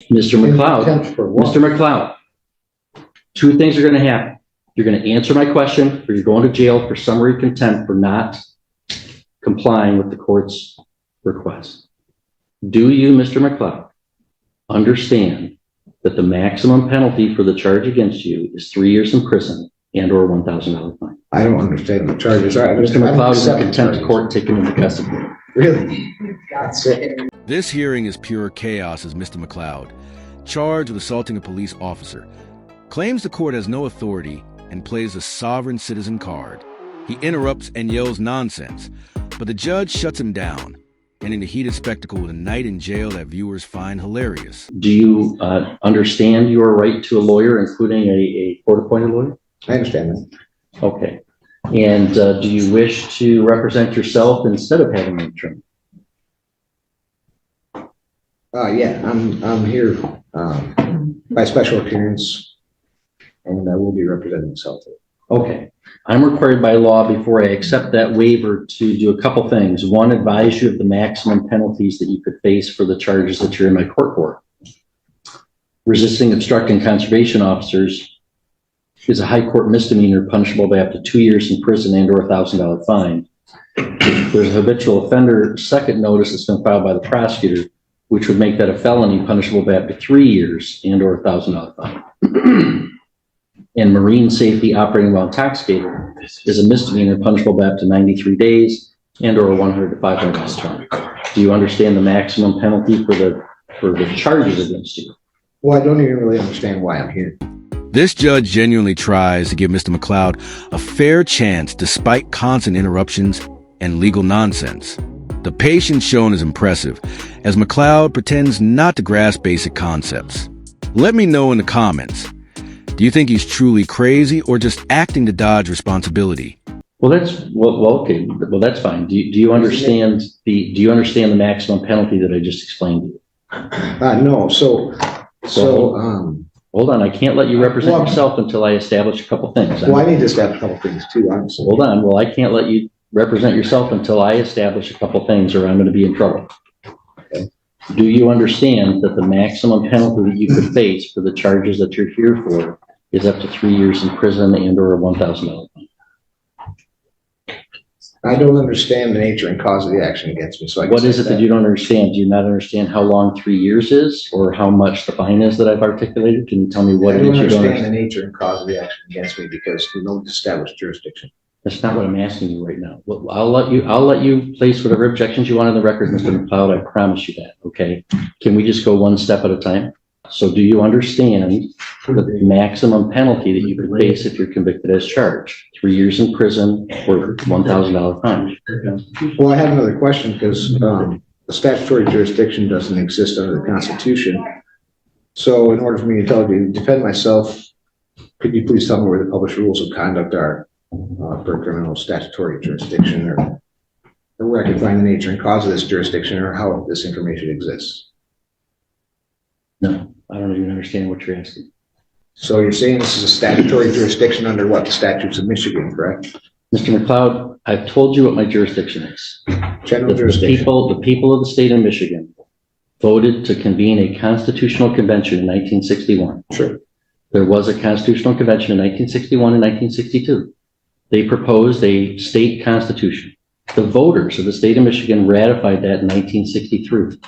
Mr. McLeod, Contempt for what? Mr. McLeod, two things are going to happen. You're going to answer my question, or you're going to jail for summary contempt for not complying with the court's request. Do you, Mr. McLeod, understand that the maximum penalty for the charge against you is 3 years in prison and or $1,000 fine? I don't understand the charges. Mr. McLeod is in contempt of court taken into custody. Really? That's it. This hearing is pure chaos as Mr. McLeod, charged with assaulting a police officer, claims the court has no authority and plays a sovereign citizen card. He interrupts and yells nonsense, but the judge shuts him down, ending the heated spectacle with a night in jail that viewers find hilarious. Do you understand your right to a lawyer, including a court-appointed lawyer? I understand that. Okay. And do you wish to represent yourself instead of having an attorney? Yeah, I'm here by special appearance, and I will be representing myself. Okay. I'm required by law before I accept that waiver to do a couple things. One, advise you of the maximum penalties that you could face for the charges that you're in my court for. Resisting, obstructing conservation officers is a high court misdemeanor punishable by up to 2 years in prison and or $1,000 fine. There's a habitual offender second notice that's been filed by the prosecutor, which would make that a felony punishable by up to 3 years and or $1,000 fine. And marine safety operating while intoxicated is a misdemeanor punishable by up to 93 days and or a $100 to $500 fine. Do you understand the maximum penalty for the charges against you? Well, I don't even really understand why I'm here. This judge genuinely tries to give Mr. McLeod a fair chance despite constant interruptions and legal nonsense. The patience shown is impressive, as McLeod pretends not to grasp basic concepts. Let me know in the comments. Do you think he's truly crazy or just acting to dodge responsibility? Well, okay. Well, that's fine. Do you understand the maximum penalty that I just explained to you? No. Hold on. I can't let you represent yourself until I establish a couple things. Well, I need to establish a couple things too, honestly. Hold on. Well, I can't let you represent yourself until I establish a couple things, or I'm going to be in trouble. Okay. Do you understand that the maximum penalty that you could face for the charges that you're here for is up to 3 years in prison and or a $1,000 fine? I don't understand the nature and cause of the action against me. So what is it that you don't understand? Do you not understand how long 3 years is, or how much the fine is that I've articulated? Can you tell me what it is you don't understand? The nature and cause of the action against me because there's no established jurisdiction. That's not what I'm asking you right now. Well, I'll let you place whatever objections you want on the record, Mr. McLeod. I promise you that. Okay. Can we just go one step at a time? So do you understand the maximum penalty that you could face if you're convicted as charged? 3 years in prison or $1,000 fine? Well, I have another question because the statutory jurisdiction doesn't exist under the Constitution. So in order for me to defend myself, could you please tell me where the published rules of conduct are for criminal statutory jurisdiction, or where I can find the nature and cause of this jurisdiction, or how this information exists? No, I don't even understand what you're asking. So you're saying this is a statutory jurisdiction under what? The statutes of Michigan, correct? Mr. McLeod, I've told you what my jurisdiction is. General jurisdiction. The people of the state of Michigan voted to convene a constitutional convention in 1961. Sure. There was a constitutional convention in 1961 and 1962. They proposed a state constitution. The voters of the state of Michigan ratified that in 1963.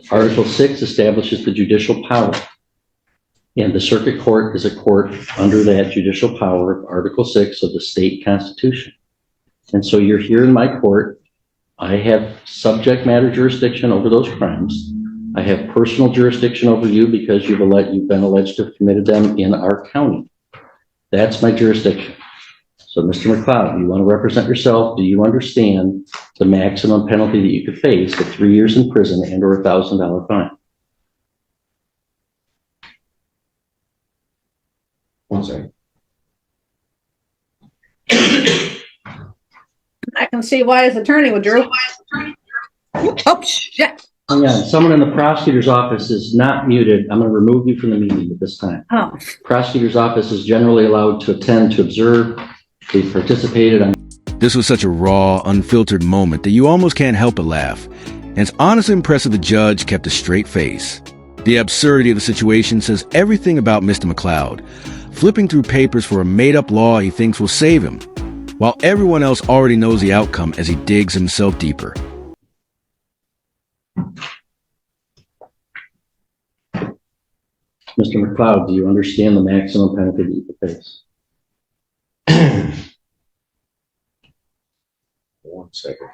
Article 6 establishes the judicial power, and the circuit court is a court under that judicial power of Article 6 of the state constitution. And so you're here in my court. I have subject matter jurisdiction over those crimes. I have personal jurisdiction over you because you've been alleged to have committed them in our county. That's my jurisdiction. So, Mr. McLeod, you want to represent yourself? Do you understand the maximum penalty that you could face of 3 years in prison and or $1,000 fine? One second. I can see why his attorney withdrew. Oh, shit. Hang on. Someone in the prosecutor's office is not muted. I'm going to remove you from the meeting at this time. Oh. Prosecutor's office is generally allowed to attend to observe. They participated on. This was such a raw, unfiltered moment that you almost can't help but laugh. And it's honestly impressive the judge kept a straight face. The absurdity of the situation says everything about Mr. McCloud, flipping through papers for a made-up law he thinks will save him, while everyone else already knows the outcome as he digs himself deeper. Mr. McCloud, do you understand the maximum penalty that you could face? 1 second.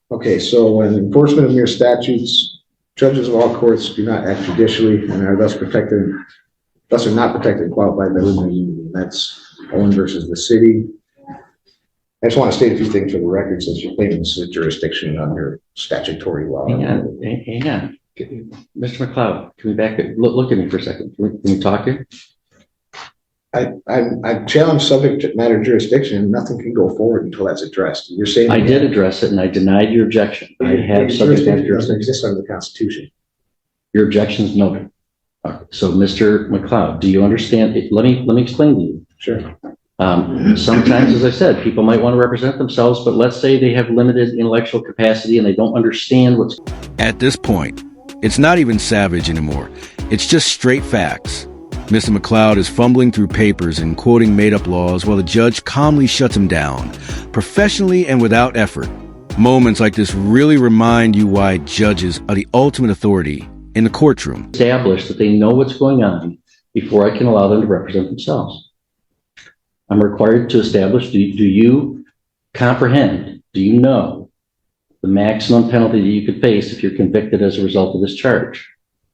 Okay, so when enforcement of mere statutes, judges of all courts do not act judicially and are thus are not protected and qualified by limited immunity. That's Owen versus the city. I just want to state a few things for the record since you're claiming this is a jurisdiction under statutory law. Hang on. Mr. McCloud, can we back it? Look at me for a second. Can we talk here? I challenge subject matter jurisdiction and nothing can go forward until that's addressed. You're saying I did address it and I denied your objection. I have subject matter doesn't jurisdiction. exist under the Constitution. Your objection is noted. All right. So, Mr. McCloud, do you understand? Let me explain to you. Sure. Sometimes, as I said, people might want to represent themselves, but let's say they have limited intellectual capacity and they don't understand what's. At this point, it's not even savage anymore. It's just straight facts. Mr. McCloud is fumbling through papers and quoting made-up laws while the judge calmly shuts him down, professionally and without effort. Moments like this really remind you why judges are the ultimate authority in the courtroom. Establish that they know what's going on before I can allow them to represent themselves. I'm required to establish, do you comprehend, do you know the maximum penalty that you could face if you're convicted as a result of this charge?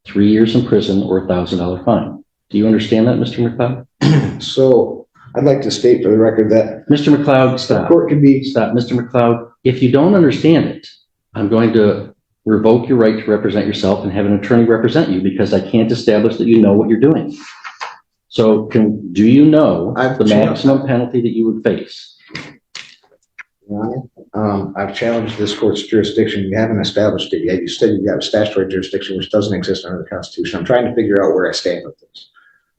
3 years in prison or $1,000 fine. Do you understand that, Mr. McCloud? So I'd like to state for the record that Mr. McCloud, the stop. court can be, Stop. Mr. McCloud, if you don't understand it, I'm going to revoke your right to represent yourself and have an attorney represent you because I can't establish that you know what you're doing. So do you know the maximum penalty that you would face? I've challenged this court's jurisdiction. You haven't established it yet. You said you have a statutory jurisdiction which doesn't exist under the Constitution. I'm trying to figure out where I stand with this.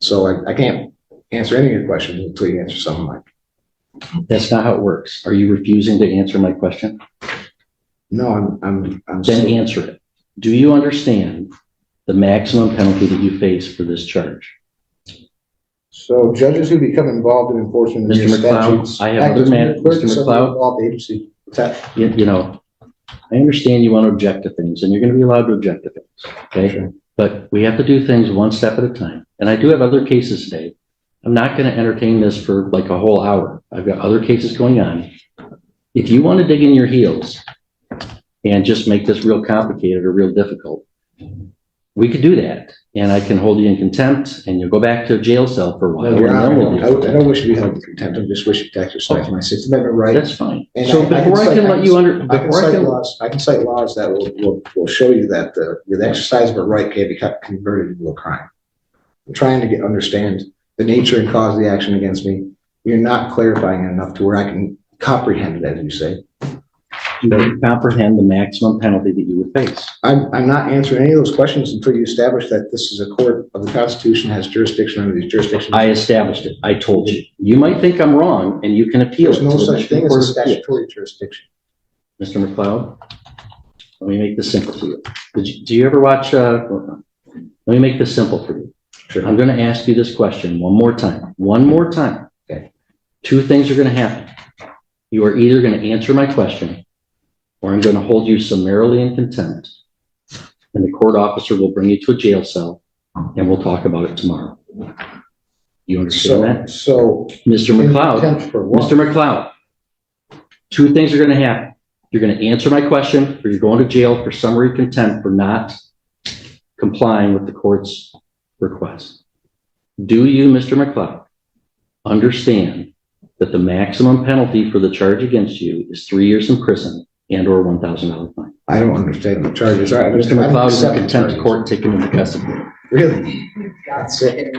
So I can't answer any of your questions until you answer some of mine. That's not how it works. Are you refusing to answer my question? No, I'm Then answer it. Do you understand the maximum penalty that you face for this charge? So judges who become involved in enforcement of Mr. mere McCloud, statutes. I have other matters. Mr. McCloud. Involved agency. What's that? You know, I understand you want to object to things and you're going to be allowed to object to things. Okay. Sure. But we have to do things one step at a time. And I do have other cases today. I'm not going to entertain this for like a whole hour. I've got other cases going on. If you want to dig in your heels and just make this real complicated or real difficult, we could do that. And I can hold you in contempt and you'll go back to a jail cell for a while. I don't wish to be held in contempt. I just wish to exercise my Sixth Amendment right. That's fine. And So before I can let you under, I can before I cite can, laws. I can cite laws that will show you that the exercise of a right can be converted into a crime. I'm trying to understand the nature and cause of the action against me. You're not clarifying enough to where I can comprehend it, as you say. you don't comprehend the maximum penalty that you would face. I'm not answering any of those questions until you establish that this is a court of the Constitution, has jurisdiction under these jurisdictions. I established it. I told you. You might think I'm wrong and you can appeal. There's no such thing as a statutory jurisdiction. Mr. McCloud, let me make this simple for you. Do you ever watch, let me make this simple for you. Sure. I'm going to ask you this question one more time. One more time. Okay. Two things are going to happen. You are either going to answer my question or I'm going to hold you summarily in contempt and the court officer will bring you to a jail cell and we'll talk about it tomorrow. You understand that? So, Mr. McCloud, contempt for what? Mr. McCloud, two things are going to happen. You're going to answer my question or you're going to jail for summary contempt for not complying with the court's request. Do you, Mr. McCloud, understand that the maximum penalty for the charge against you is 3 years in prison and or $1,000 fine? I don't understand the charges. Mr. McCloud is in contempt of court taken into custody. Really? That's it.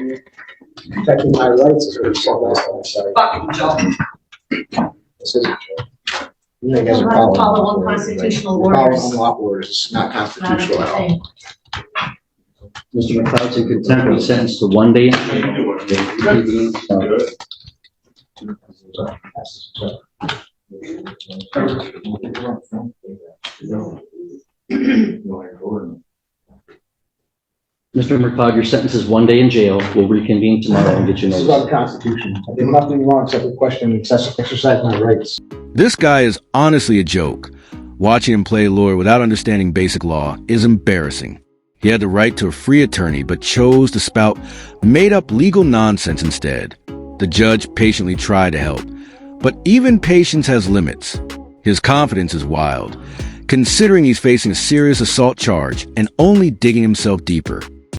Protecting my rights is what you said last time. Sorry. Fucking Joe. This isn't true. You guys You are have to following follow unconstitutional orders. unlawful orders. It's not Not a constitutional good at all. thing. Mr. McCloud's in contempt. He's sentenced to 1 day. Mr. McLeod, your sentence is 1 day in jail. We'll reconvene tomorrow and get you This is about notice. the Constitution. I did nothing wrong except for questioning exercise my rights. This guy is honestly a joke. Watching him play lawyer without understanding basic law is embarrassing. He had the right to a free attorney, but chose to spout made-up legal nonsense instead. The judge patiently tried to help. But even patience has limits. His confidence is wild, considering he's facing a serious assault charge and only digging himself deeper.